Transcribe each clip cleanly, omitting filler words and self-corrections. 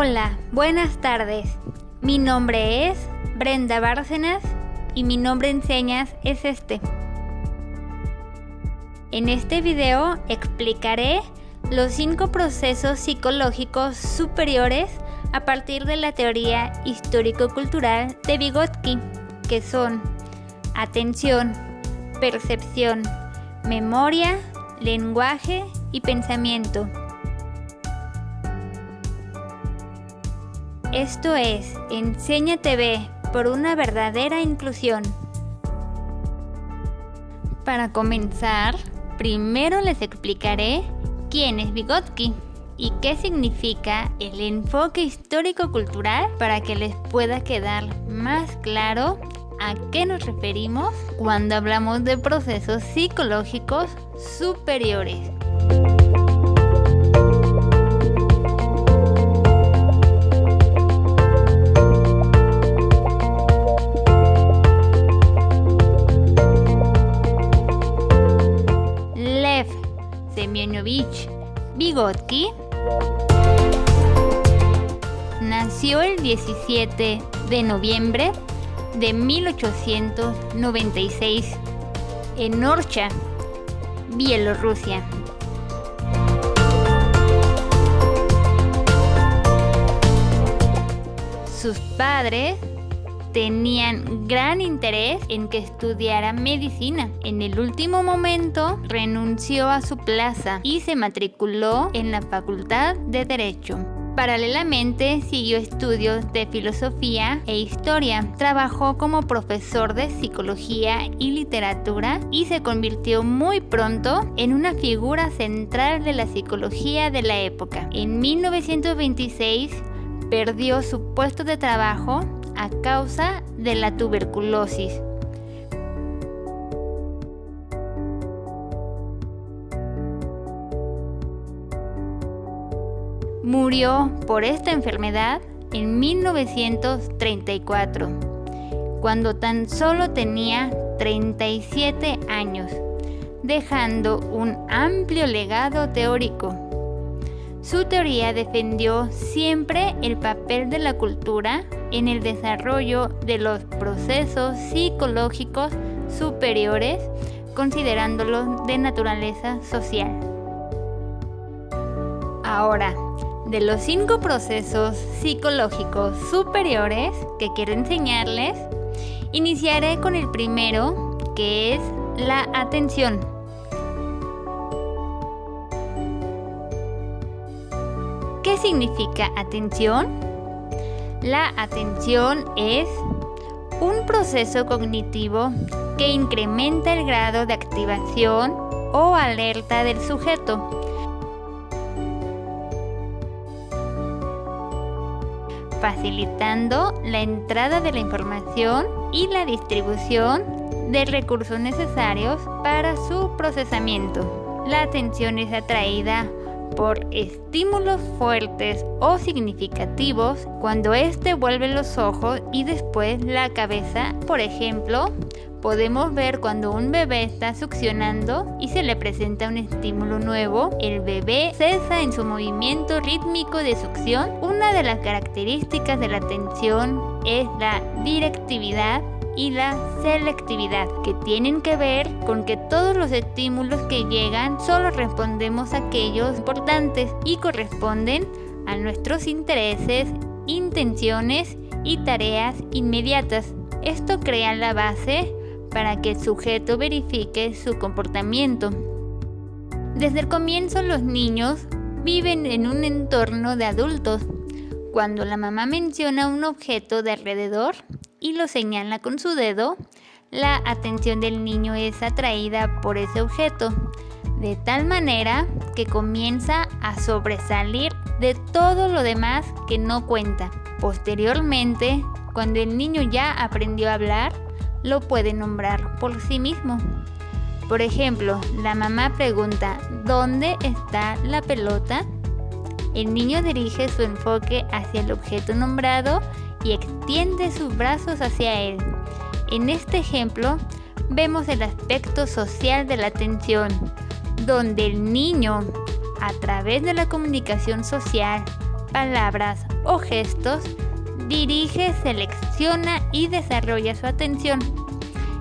Hola, buenas tardes. Mi nombre es Brenda Bárcenas y mi nombre en señas es este. En este video explicaré los 5 procesos psicológicos superiores a partir de la teoría histórico-cultural de Vygotsky, que son atención, percepción, memoria, lenguaje y pensamiento. Esto es Enseña TV por una verdadera inclusión. Para comenzar, primero les explicaré quién es Vygotsky y qué significa el enfoque histórico-cultural para que les pueda quedar más claro a qué nos referimos cuando hablamos de procesos psicológicos superiores. Lev Semyonovich Vygotsky nació el 17 de noviembre de 1896 en Orcha, Bielorrusia. Sus padres tenían gran interés en que estudiara medicina. En el último momento renunció a su plaza y se matriculó en la Facultad de Derecho. Paralelamente siguió estudios de filosofía e historia. Trabajó como profesor de psicología y literatura y se convirtió muy pronto en una figura central de la psicología de la época. En 1926 perdió su puesto de trabajo a causa de la tuberculosis. Murió por esta enfermedad en 1934, cuando tan solo tenía 37 años, dejando un amplio legado teórico. Su teoría defendió siempre el papel de la cultura en el desarrollo de los procesos psicológicos superiores, considerándolos de naturaleza social. Ahora, de los 5 procesos psicológicos superiores que quiero enseñarles, iniciaré con el primero, que es la atención. ¿Qué significa atención? La atención es un proceso cognitivo que incrementa el grado de activación o alerta del sujeto. Facilitando la entrada de la información y la distribución de recursos necesarios para su procesamiento. La atención es atraída por estímulos fuertes o significativos cuando éste vuelve los ojos y después la cabeza. Por ejemplo, podemos ver cuando un bebé está succionando y se le presenta un estímulo nuevo, el bebé cesa en su movimiento rítmico de succión. Una de las características de la atención es la directividad y la selectividad, que tienen que ver con que todos los estímulos que llegan solo respondemos a aquellos importantes y corresponden a nuestros intereses, intenciones y tareas inmediatas. Esto crea la base para que el sujeto verifique su comportamiento. Desde el comienzo, los niños viven en un entorno de adultos. Cuando la mamá menciona un objeto de alrededor y lo señala con su dedo, la atención del niño es atraída por ese objeto, de tal manera que comienza a sobresalir de todo lo demás que no cuenta. Posteriormente, cuando el niño ya aprendió a hablar, lo puede nombrar por sí mismo. Por ejemplo, la mamá pregunta: ¿dónde está la pelota? El niño dirige su enfoque hacia el objeto nombrado y extiende sus brazos hacia él. En este ejemplo, vemos el aspecto social de la atención, donde el niño, a través de la comunicación social, palabras o gestos, dirige, selecciona y desarrolla su atención.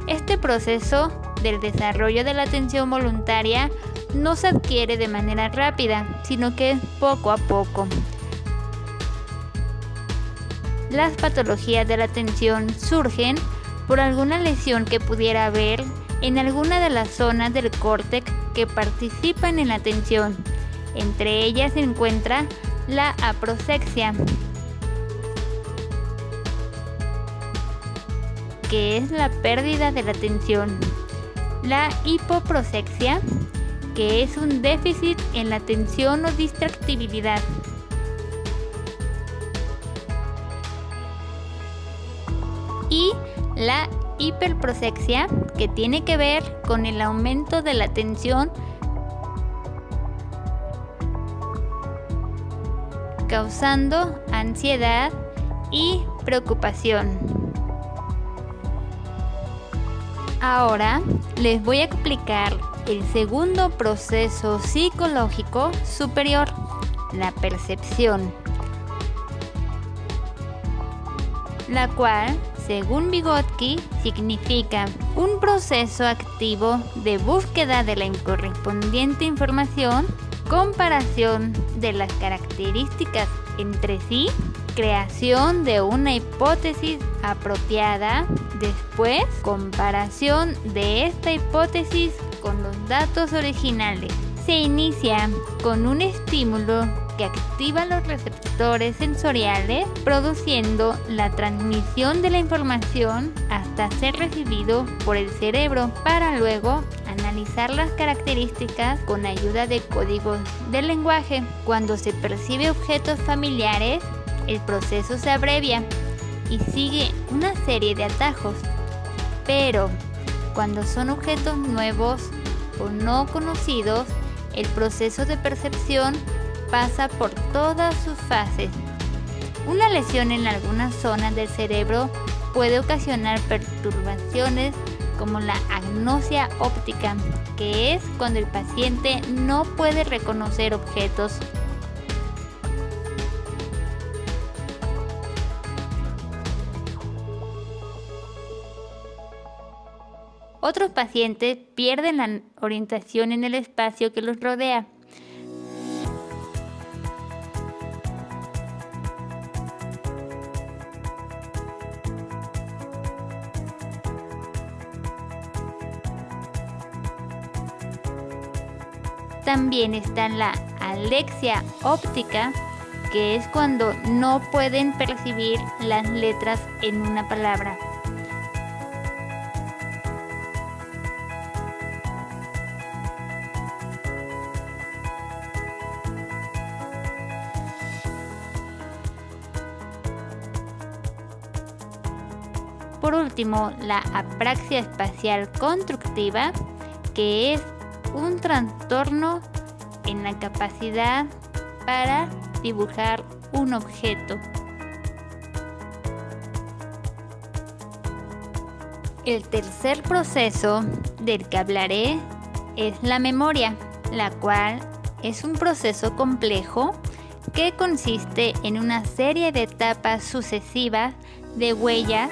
Este proceso del desarrollo de la atención voluntaria no se adquiere de manera rápida, sino que es poco a poco. Las patologías de la atención surgen por alguna lesión que pudiera haber en alguna de las zonas del córtex que participan en la atención. Entre ellas se encuentra la aproxia, que es la pérdida de la atención, la hipoprosexia, que es un déficit en la atención o distractibilidad, y la hiperprosexia, que tiene que ver con el aumento de la atención causando ansiedad y preocupación. Ahora les voy a explicar el segundo proceso psicológico superior, la percepción, la cual, según Vygotsky, significa un proceso activo de búsqueda de la correspondiente información, comparación de las características entre sí, creación de una hipótesis apropiada, después comparación de esta hipótesis con los datos originales. Se inicia con un estímulo que activa los receptores sensoriales, produciendo la transmisión de la información hasta ser recibido por el cerebro, para luego analizar las características con ayuda de códigos del lenguaje. Cuando se percibe objetos familiares, el proceso se abrevia y sigue una serie de atajos, pero cuando son objetos nuevos o no conocidos, el proceso de percepción pasa por todas sus fases. Una lesión en algunas zonas del cerebro puede ocasionar perturbaciones como la agnosia óptica, que es cuando el paciente no puede reconocer objetos. Otros pacientes pierden la orientación en el espacio que los rodea. También está la alexia óptica, que es cuando no pueden percibir las letras en una palabra. Por último, la apraxia espacial constructiva, que es un trastorno en la capacidad para dibujar un objeto. El tercer proceso del que hablaré es la memoria, la cual es un proceso complejo que consiste en una serie de etapas sucesivas de huellas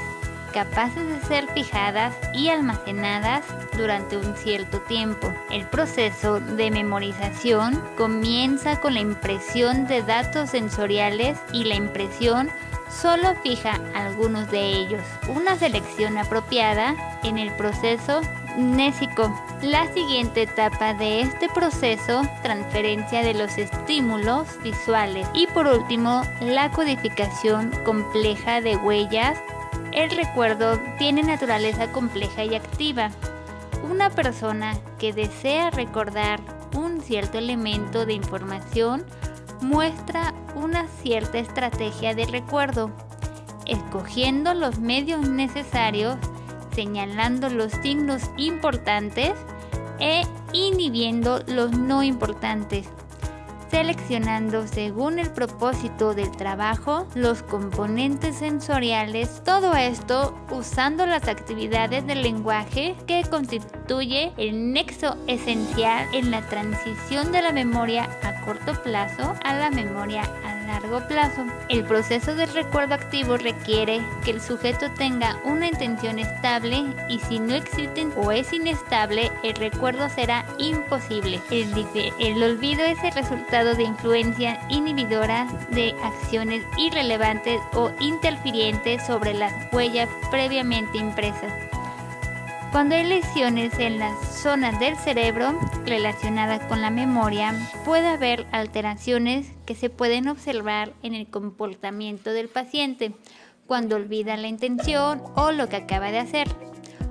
capaces de ser fijadas y almacenadas durante un cierto tiempo. El proceso de memorización comienza con la impresión de datos sensoriales y la impresión solo fija algunos de ellos. Una selección apropiada en el proceso mnésico. La siguiente etapa de este proceso, transferencia de los estímulos visuales. Y por último, la codificación compleja de huellas. El recuerdo tiene naturaleza compleja y activa. Una persona que desea recordar un cierto elemento de información muestra una cierta estrategia de recuerdo, escogiendo los medios necesarios, señalando los signos importantes e inhibiendo los no importantes, seleccionando según el propósito del trabajo los componentes sensoriales, todo esto usando las actividades del lenguaje que constituye el nexo esencial en la transición de la memoria a corto plazo a la memoria a largo plazo. El proceso del recuerdo activo requiere que el sujeto tenga una intención estable y si no existen o es inestable, el recuerdo será imposible. El olvido es el resultado de influencia inhibidora de acciones irrelevantes o interfirientes sobre las huellas previamente impresas. Cuando hay lesiones en las zonas del cerebro relacionadas con la memoria, puede haber alteraciones que se pueden observar en el comportamiento del paciente cuando olvida la intención o lo que acaba de hacer,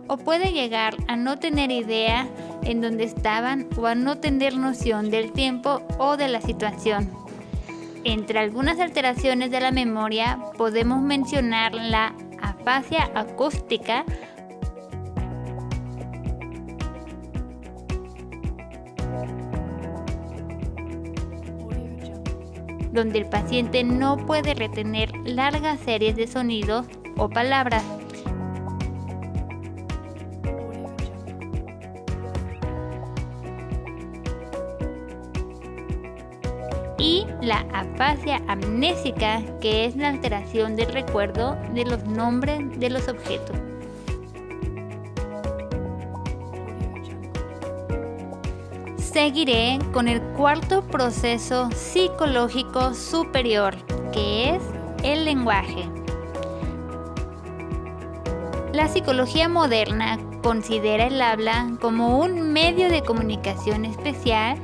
o puede llegar a no tener idea en dónde estaban o a no tener noción del tiempo o de la situación. Entre algunas alteraciones de la memoria podemos mencionar la afasia acústica, donde el paciente no puede retener largas series de sonidos o palabras. Y la afasia amnésica, que es la alteración del recuerdo de los nombres de los objetos. Seguiré con el cuarto proceso psicológico superior, que es el lenguaje. La psicología moderna considera el habla como un medio de comunicación especial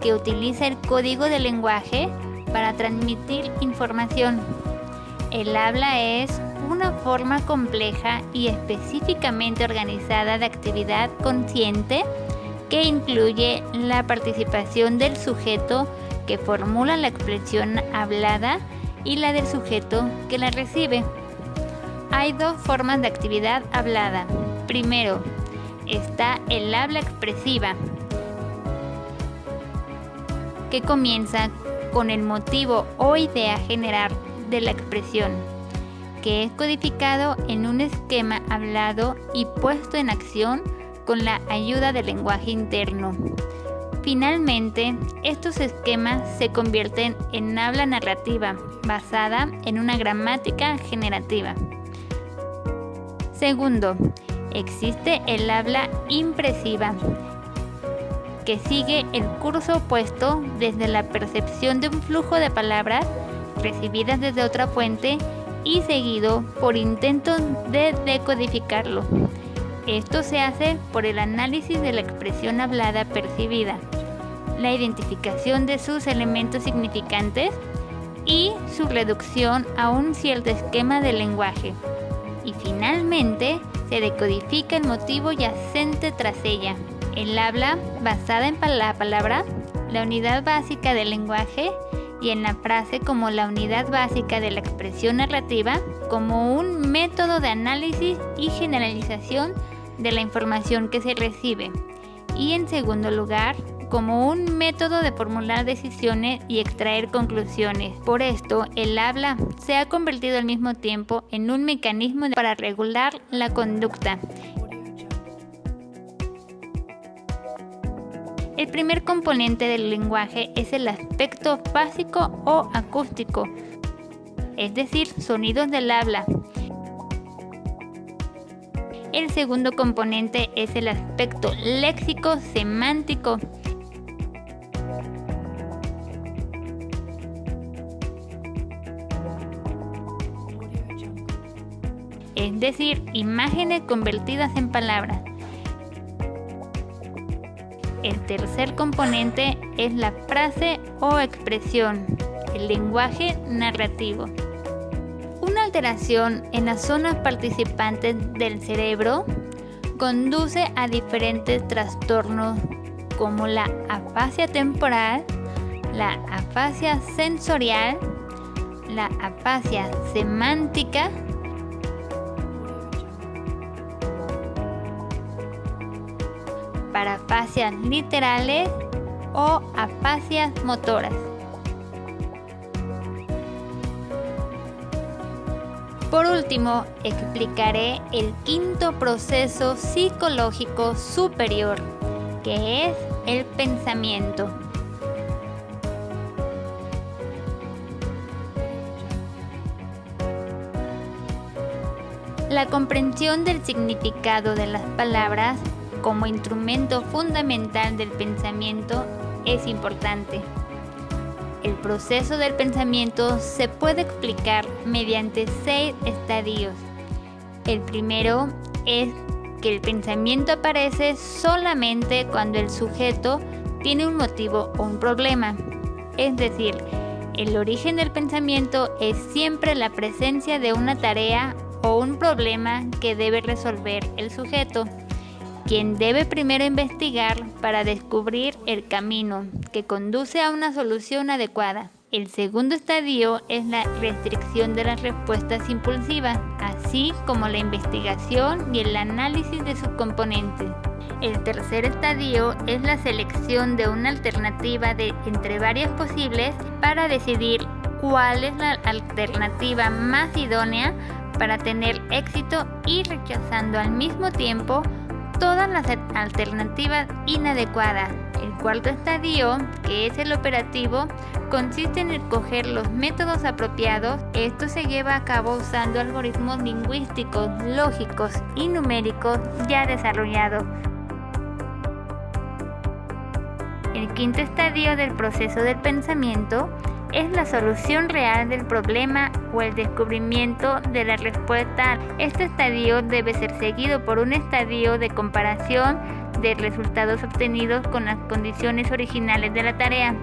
que utiliza el código del lenguaje para transmitir información. El habla es una forma compleja y específicamente organizada de actividad consciente que incluye la participación del sujeto que formula la expresión hablada y la del sujeto que la recibe. Hay dos formas de actividad hablada. Primero, está el habla expresiva, que comienza con el motivo o idea general de la expresión, que es codificado en un esquema hablado y puesto en acción con la ayuda del lenguaje interno. Finalmente, estos esquemas se convierten en habla narrativa, basada en una gramática generativa. Segundo, existe el habla impresiva, que sigue el curso opuesto desde la percepción de un flujo de palabras recibidas desde otra fuente y seguido por intentos de decodificarlo. Esto se hace por el análisis de la expresión hablada percibida, la identificación de sus elementos significantes y su reducción a un cierto esquema del lenguaje. Y finalmente se decodifica el motivo yacente tras ella. El habla basada en la palabra, la unidad básica del lenguaje, y en la frase como la unidad básica de la expresión narrativa, como un método de análisis y generalización de la información que se recibe, y en segundo lugar, como un método de formular decisiones y extraer conclusiones. Por esto, el habla se ha convertido al mismo tiempo en un mecanismo para regular la conducta. El primer componente del lenguaje es el aspecto fásico o acústico, es decir, sonidos del habla. El segundo componente es el aspecto léxico-semántico, es decir, imágenes convertidas en palabras. El tercer componente es la frase o expresión, el lenguaje narrativo. Una alteración en las zonas participantes del cerebro conduce a diferentes trastornos como la afasia temporal, la afasia sensorial, la afasia semántica, parafasias literales o afasias motoras. Por último, explicaré el quinto proceso psicológico superior, que es el pensamiento. La comprensión del significado de las palabras como instrumento fundamental del pensamiento es importante. El proceso del pensamiento se puede explicar mediante 6 estadios. El primero es que el pensamiento aparece solamente cuando el sujeto tiene un motivo o un problema. Es decir, el origen del pensamiento es siempre la presencia de una tarea o un problema que debe resolver el sujeto, quien debe primero investigar para descubrir el camino que conduce a una solución adecuada. El segundo estadio es la restricción de las respuestas impulsivas, así como la investigación y el análisis de sus componentes. El tercer estadio es la selección de una alternativa entre varias posibles para decidir cuál es la alternativa más idónea para tener éxito y rechazando al mismo tiempo todas las alternativas inadecuadas. El cuarto estadio, que es el operativo, consiste en escoger los métodos apropiados. Esto se lleva a cabo usando algoritmos lingüísticos, lógicos y numéricos ya desarrollados. El quinto estadio del proceso del pensamiento es la solución real del problema o el descubrimiento de la respuesta. Este estadio debe ser seguido por un estadio de comparación de resultados obtenidos con las condiciones originales de la tarea.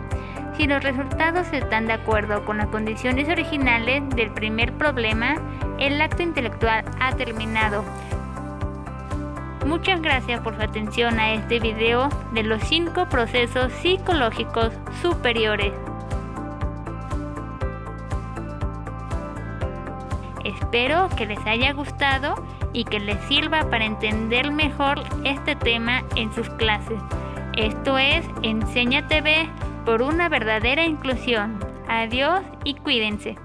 Si los resultados están de acuerdo con las condiciones originales del primer problema, el acto intelectual ha terminado. Muchas gracias por su atención a este video de los 5 procesos psicológicos superiores. Espero que les haya gustado y que les sirva para entender mejor este tema en sus clases. Esto es Enseña TV por una verdadera inclusión. Adiós y cuídense.